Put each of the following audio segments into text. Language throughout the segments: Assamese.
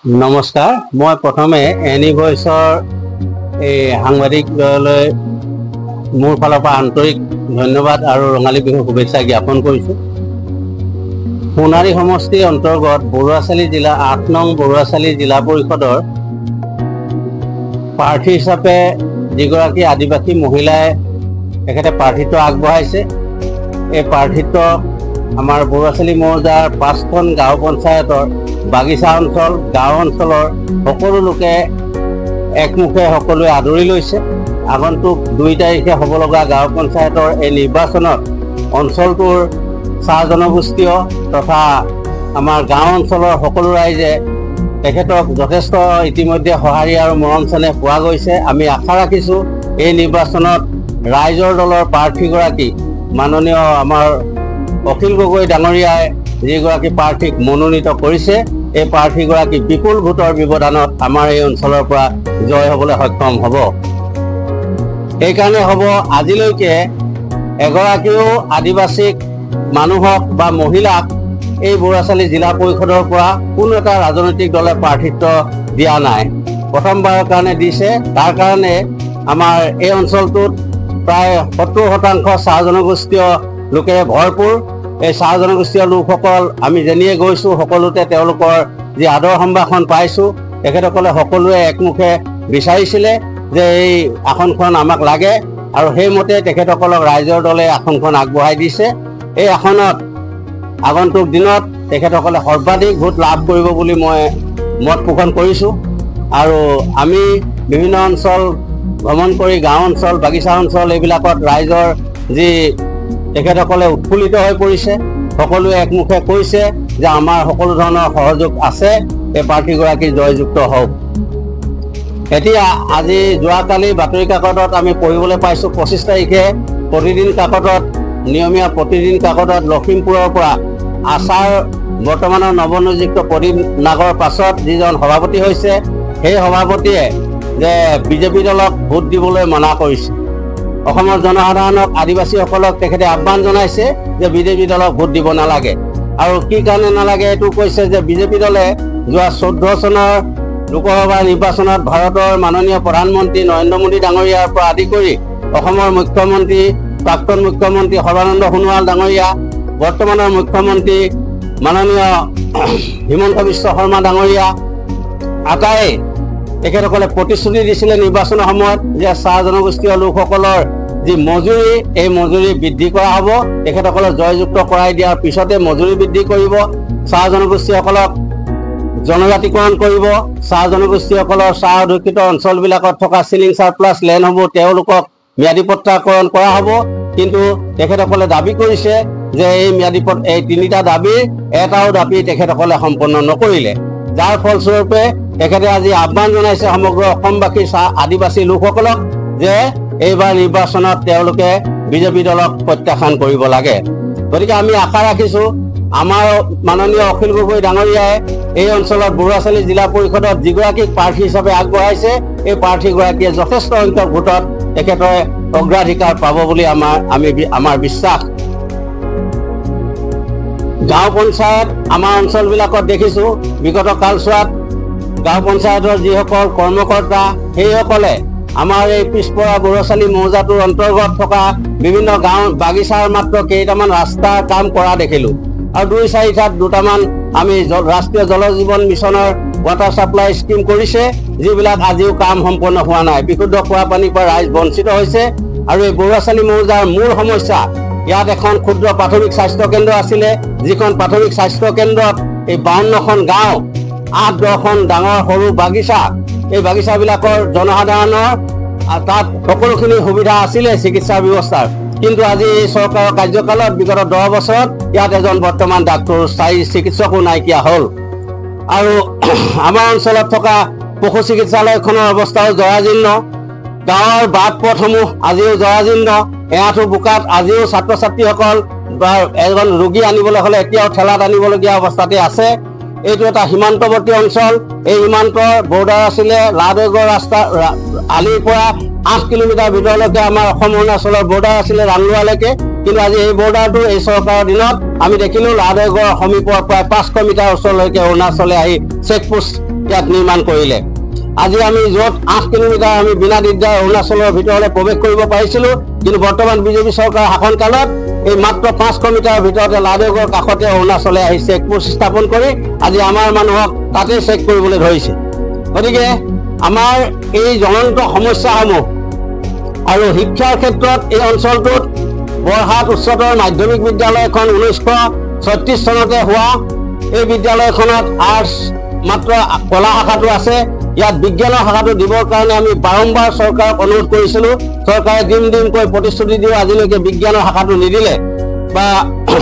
নমস্কাৰ, মই প্ৰথমে এনি ভইচৰ এই সাংবাদিকলৈ মোৰ ফালৰ পৰা আন্তৰিক ধন্যবাদ আৰু ৰঙালী বিহুৰ শুভেচ্ছা জ্ঞাপন কৰিছোঁ। সোণাৰী সমষ্টিৰ অন্তৰ্গত বৰুৱাচালি জিলা ৮ নং বৰুৱাচালি জিলা পৰিষদৰ প্ৰাৰ্থী হিচাপে যিগৰাকী আদিবাসী মহিলাই তেখেতে প্ৰাৰ্থিত্ব আগবঢ়াইছে, এই প্ৰাৰ্থিত্ব আমাৰ বৰুৱাচালি মৌজাৰ ৫খন গাঁও পঞ্চায়তৰ বাগিচা অঞ্চল গাঁও অঞ্চলৰ সকলো লোকে একমুখে সকলোৱে আদৰি লৈছে। আগন্তুক ২ তাৰিখে হ'ব লগা গাঁও পঞ্চায়তৰ এই নিৰ্বাচনত অঞ্চলটোৰ চাহ জনগোষ্ঠীয় তথা আমাৰ গাঁও অঞ্চলৰ সকলো ৰাইজে তেখেতক যথেষ্ট ইতিমধ্যে সঁহাৰি আৰু মৰম চেনেহ পোৱা গৈছে। আমি আশা ৰাখিছোঁ এই নিৰ্বাচনত ৰাইজৰ দলৰ প্ৰাৰ্থীগৰাকী মাননীয় আমাৰ অখিল গগৈ ডাঙৰীয়াই যিগৰাকী প্ৰাৰ্থীক মনোনীত কৰিছে, এই প্ৰাৰ্থীগৰাকী বিপুল ভোটৰ ব্যৱধানত আমাৰ এই অঞ্চলৰ পৰা জয় হ'বলৈ সক্ষম হ'ব। সেইকাৰণে হ'ব আজিলৈকে এগৰাকীও আদিবাসীক মানুহক বা মহিলাক এই বৰুৱাচালি জিলা পৰিষদৰ পৰা কোনো এটা ৰাজনৈতিক দলে প্ৰাৰ্থিত্ব দিয়া নাই। প্ৰথমবাৰৰ কাৰণে দিছে। তাৰ কাৰণে আমাৰ এই অঞ্চলটোত প্ৰায় ৭০% চাহ জনগোষ্ঠীয় লোকেৰে ভৰপূৰ। এই চাহ জনগোষ্ঠীয় লোকসকল আমি যেনিয়ে গৈছোঁ, সকলোতে তেওঁলোকৰ যি আদৰ সম্ভাষণ পাইছোঁ। তেখেতসকলে সকলোৱে একমুখে বিচাৰিছিলে যে এই আসনখন আমাক লাগে আৰু সেইমতে তেখেতসকলক ৰাইজৰ দলে আসনখন আগবঢ়াই দিছে। এই আসনত আগন্তুক দিনত তেখেতসকলে সৰ্বাধিক ভোট লাভ কৰিব বুলি মই মত পোষণ কৰিছোঁ। আৰু আমি বিভিন্ন অঞ্চল ভ্ৰমণ কৰি গাঁও অঞ্চল বাগিচা অঞ্চল এইবিলাকত ৰাইজৰ যি তেখেতসকলে উৎফুল্লিত হৈ পৰিছে, সকলোৱে একমুখে কৈছে যে আমাৰ সকলো ধৰণৰ সহযোগ আছে, এই প্ৰাৰ্থীগৰাকী জয়যুক্ত হওক। এতিয়া আজি যোৱাকালি বাতৰি কাকতত আমি পঢ়িবলৈ পাইছোঁ ২৫ তাৰিখে প্ৰতিদিন কাকতত নিয়মীয়া প্ৰতিদিন কাকতত লখিমপুৰৰ পৰা আচাৰ বৰ্তমানৰ নৱনিযুক্ত প্ৰদীপ নাগৰ পাছত যিজন সভাপতি হৈছে, সেই সভাপতিয়ে যে বিজেপি দলক ভোট দিবলৈ মানা কৰিছে। অসমৰ জনসাধাৰণক আদিবাসীসকলক তেখেতে আহ্বান জনাইছে যে বিজেপি দলক ভোট দিব নালাগে। আৰু কি কাৰণে নালাগে এইটো কৈছে যে বিজেপি দলে যোৱা ১৪ চনৰ লোকসভা নিৰ্বাচনত ভাৰতৰ মাননীয় প্ৰধানমন্ত্ৰী নৰেন্দ্ৰ মোদী ডাঙৰীয়াৰ পৰা আদি কৰি অসমৰ মুখ্যমন্ত্ৰী প্ৰাক্তন মুখ্যমন্ত্ৰী সৰ্বানন্দ সোণোৱাল ডাঙৰীয়া, বৰ্তমানৰ মুখ্যমন্ত্ৰী মাননীয় হিমন্ত বিশ্ব শৰ্মা ডাঙৰীয়া আটায়ে তেখেতসকলে প্ৰতিশ্ৰুতি দিছিলে নিৰ্বাচনৰ সময়ত যে চাহ জনগোষ্ঠীয় লোকসকলৰ যি মজুৰি, এই মজুৰি বৃদ্ধি কৰা হ'ব। তেখেতসকলক জয়যুক্ত কৰাই দিয়াৰ পিছতে মজুৰি বৃদ্ধি কৰিব, চাহ জনগোষ্ঠীসকলক জনজাতিকৰণ কৰিব, চাহ জনগোষ্ঠীসকলৰ চাহ অধ্যুষিত অঞ্চলবিলাকত থকা চিলিং চাৰপ্লাছ লেণ্ডসমূহ তেওঁলোকক ম্যাদী পট্টাকৰণ কৰা হ'ব। কিন্তু তেখেতসকলে দাবী কৰিছে যে এই এই ৩টা দাবীৰ এটাও দাবী তেখেতসকলে সম্পন্ন নকৰিলে, যাৰ ফলস্বৰূপে তেখেতে আজি আহ্বান জনাইছে সমগ্ৰ অসমবাসী চাহ আদিবাসী লোকসকলক যে এইবাৰ নিৰ্বাচনত তেওঁলোকে বিজেপি দলক প্ৰত্যাখ্যান কৰিব লাগে। গতিকে আমি আশা ৰাখিছোঁ আমাৰ মাননীয় অখিল গগৈ ডাঙৰীয়াই এই অঞ্চলত বৰুৱাচালি জিলা পৰিষদত যিগৰাকীক প্ৰাৰ্থী হিচাপে আগবঢ়াইছে, এই প্ৰাৰ্থীগৰাকীয়ে যথেষ্ট সংখ্যক ভোটত তেখেতে অগ্ৰাধিকাৰ পাব বুলি আমাৰ বিশ্বাস। গাঁও পঞ্চায়ত আমাৰ অঞ্চলবিলাকত দেখিছোঁ বিগত কালছোৱাত গাঁও পঞ্চায়তৰ যিসকল কৰ্মকৰ্তা সেইসকলে আমাৰ এই পিছপৰা বৰুৱাচালি মৌজাটোৰ অন্তৰ্গত থকা বিভিন্ন গাঁও বাগিচাৰ মাত্ৰ কেইটামান ৰাস্তাৰ কাম কৰা দেখিলোঁ। আৰু ২-৪ ঠাইত দুটামান আমি ৰাষ্ট্ৰীয় জল জীৱন মিছনৰ ৱাটাৰ ছাপ্লাই স্কিম কৰিছে, যিবিলাক আজিও কাম সম্পন্ন হোৱা নাই। বিশুদ্ধ খোৱা পানীৰ পৰা ৰাইজ বঞ্চিত হৈছে। আৰু এই বৰুৱাচালি মৌজাৰ মূল সমস্যা, ইয়াত এখন ক্ষুদ্ৰ প্ৰাথমিক স্বাস্থ্য কেন্দ্ৰ আছিলে, যিখন প্ৰাথমিক স্বাস্থ্য কেন্দ্ৰত এই ৫২খন গাঁও ৮-১০খন ডাঙৰ সৰু বাগিচা, এই বাগিচাবিলাকৰ জনসাধাৰণৰ তাত সকলোখিনি সুবিধা আছিলে চিকিৎসাৰ ব্যৱস্থাৰ। কিন্তু আজি এই চৰকাৰৰ কাৰ্যকালত বিগত ১০ বছৰত ইয়াত এজন বৰ্তমান ডাক্তৰ স্থায়ী চিকিৎসকো নাইকিয়া হ'ল। আৰু আমাৰ অঞ্চলত থকা পশু চিকিৎসালয়খনৰ অৱস্থাও জৰাজীৰ্ণ, গাঁৱৰ বাট পথসমূহ আজিও জৰাজীৰ্ণ, এআঁঠু বোকাত আজিও ছাত্ৰ ছাত্ৰীসকল বা এজন ৰোগী আনিবলৈ হ'লে এতিয়াও ঠেলাত আনিবলগীয়া অৱস্থাতে আছে। এইটো এটা সীমান্তৱৰ্তী অঞ্চল। এই সীমান্তৰ বৰ্ডাৰ আছিলে লাডৈগড় ৰাস্তা আলিৰ পৰা ৮ কিলোমিটাৰ ভিতৰলৈকে আমাৰ অসম অৰুণাচলৰ বৰ্ডাৰ আছিলে ৰাংলোৱালৈকে। কিন্তু আজি এই বৰ্ডাৰটো এই চৰকাৰৰ দিনত আমি দেখিলো লাডেগড় সমীপৰ প্ৰায় 500 মিটাৰ ওচৰলৈকে অৰুণাচলে আহি চেকপোষ্ট ইয়াত নিৰ্মাণ কৰিলে। আজি আমি য'ত 8 কিলোমিটাৰ আমি বিনা দিগদাৰ অৰুণাচলৰ ভিতৰলৈ প্ৰৱেশ কৰিব পাৰিছিলো, কিন্তু বৰ্তমান বিজেপি চৰকাৰৰ শাসনকালত এই মাত্ৰ 500 মিটাৰৰ ভিতৰতে লাডেগড়ৰ কাষতে অৰুণাচলে আহি চেকপোষ্ট স্থাপন কৰি আজি আমাৰ মানুহক তাতে চেক কৰিবলৈ ধৰিছে। গতিকে আমাৰ এই জ্বলন্ত সমস্যাসমূহ আৰু শিক্ষাৰ ক্ষেত্ৰত এই অঞ্চলটোত বৰহাট উচ্চতৰ মাধ্যমিক বিদ্যালয়খন 1936 চনতে হোৱা, এই বিদ্যালয়খনত আৰ্টছ মাত্ৰ কলা শাখাটো আছে। ইয়াত বিজ্ঞানৰ শাখাটো দিবৰ কাৰণে আমি বাৰম্বাৰ চৰকাৰক অনুৰোধ কৰিছিলোঁ। চৰকাৰে দিমকৈ প্ৰতিশ্ৰুতি দিও আজিলৈকে বিজ্ঞানৰ শাখাটো নিদিলে বা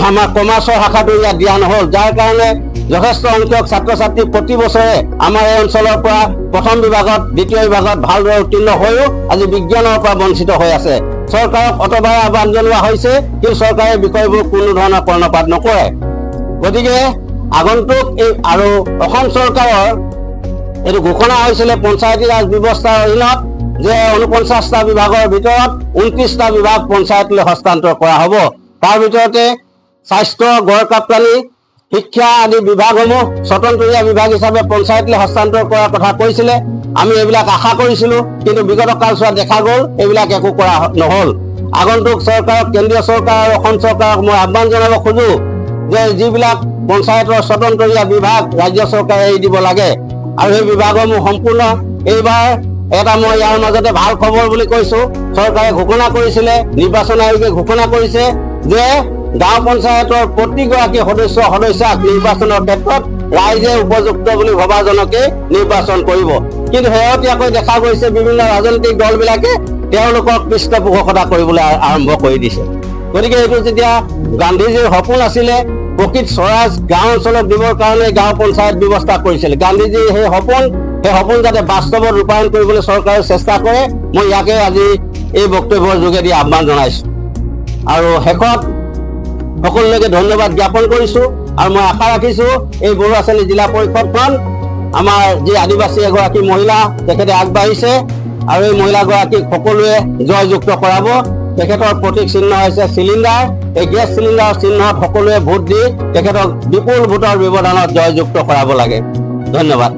আমাৰ কমাৰ্চৰ শাখাটো ইয়াত দিয়া নহ'ল, যাৰ কাৰণে যথেষ্ট সংখ্যক ছাত্ৰ ছাত্ৰী প্ৰতি বছৰে আমাৰ এই অঞ্চলৰ পৰা প্ৰথম বিভাগত দ্বিতীয় বিভাগত ভালদৰে উত্তীৰ্ণ হৈও আজি বিজ্ঞানৰ পৰা বঞ্চিত হৈ আছে। চৰকাৰক অতবাৰ আহ্বান জনোৱা হৈছে, কিন্তু চৰকাৰে বিষয়বোৰ কোনো ধৰণৰ কৰ্ণপাত নকৰে। গতিকে আগন্তুক এই আৰু অসম চৰকাৰৰ এইটো ঘোষণা হৈছিলে পঞ্চায়তী ৰাজ ব্যৱস্থাৰ অধীনত যে 49টা বিভাগৰ ভিতৰত 29টা বিভাগ পঞ্চায়তলৈ হস্তান্তৰ কৰা হ'ব। তাৰ ভিতৰতে স্বাস্থ্য, গড় কাপ্তানি, শিক্ষা আদি বিভাগসমূহ স্বতন্ত্ৰীয় বিভাগ হিচাপে পঞ্চায়তলৈ হস্তান্তৰ কৰাৰ কথা কৈছিলে। আমি এইবিলাক আশা কৰিছিলোঁ, কিন্তু বিগত কালছোৱাত দেখা গ'ল এইবিলাক একো কৰা নহ'ল। আগন্তুক চৰকাৰক, কেন্দ্ৰীয় চৰকাৰ আৰু অসম চৰকাৰক মই আহ্বান জনাব খোজো যে যিবিলাক পঞ্চায়তৰ স্বতন্ত্ৰীয় বিভাগ ৰাজ্য চৰকাৰে এৰি দিব লাগে আৰু সেই বিভাগসমূহ সম্পূৰ্ণ এইবাৰ এটা মই ইয়াৰ মাজতে ভাল খবৰ বুলি কৈছো, চৰকাৰে ঘোষণা কৰিছিলে, নিৰ্বাচন আয়োগে ঘোষণা কৰিছে যে গাঁও পঞ্চায়তৰ প্ৰতিগৰাকী সদস্যাক নিৰ্বাচনৰ ক্ষেত্ৰত ৰাইজে উপযুক্ত বুলি ভবাজনকে নিৰ্বাচন কৰিব। কিন্তু শেহতীয়াকৈ দেখা গৈছে বিভিন্ন ৰাজনৈতিক দলবিলাকে তেওঁলোকক পৃষ্ঠপোষকতা কৰিবলৈ আৰম্ভ কৰি দিছে। গতিকে এইটো যেতিয়া গান্ধীজীৰ সপোন আছিলে প্ৰকৃত স্বৰাজ গাঁও অঞ্চলত দিবৰ কাৰণে গাঁও পঞ্চায়ত ব্যৱস্থা কৰিছিল, গান্ধীজীৰ সেই সপোন যাতে বাস্তৱত ৰূপায়ণ কৰিবলৈ চৰকাৰে চেষ্টা কৰে, মই ইয়াকে আজি এই বক্তব্যৰ যোগেদি আহ্বান জনাইছো। আৰু শেষত সকলোকে ধন্যবাদ জ্ঞাপন কৰিছো আৰু মই আশা ৰাখিছো এই বৰুৱাচালি জিলা পৰিষদখন আমাৰ যি আদিবাসী এগৰাকী মহিলা তেখেতে আগবাঢ়িছে আৰু এই মহিলাগৰাকীক সকলোৱে জয়যুক্ত কৰাব। তেখেতৰ প্ৰতীক চিহ্ন হৈছে চিলিণ্ডাৰ। এই গেছ চিলিণ্ডাৰৰ চিহ্নত সকলোৱে ভোট দি তেখেতক বিপুল ভোটৰ ব্যৱধানত জয়যুক্ত কৰাব লাগে। ধন্যবাদ।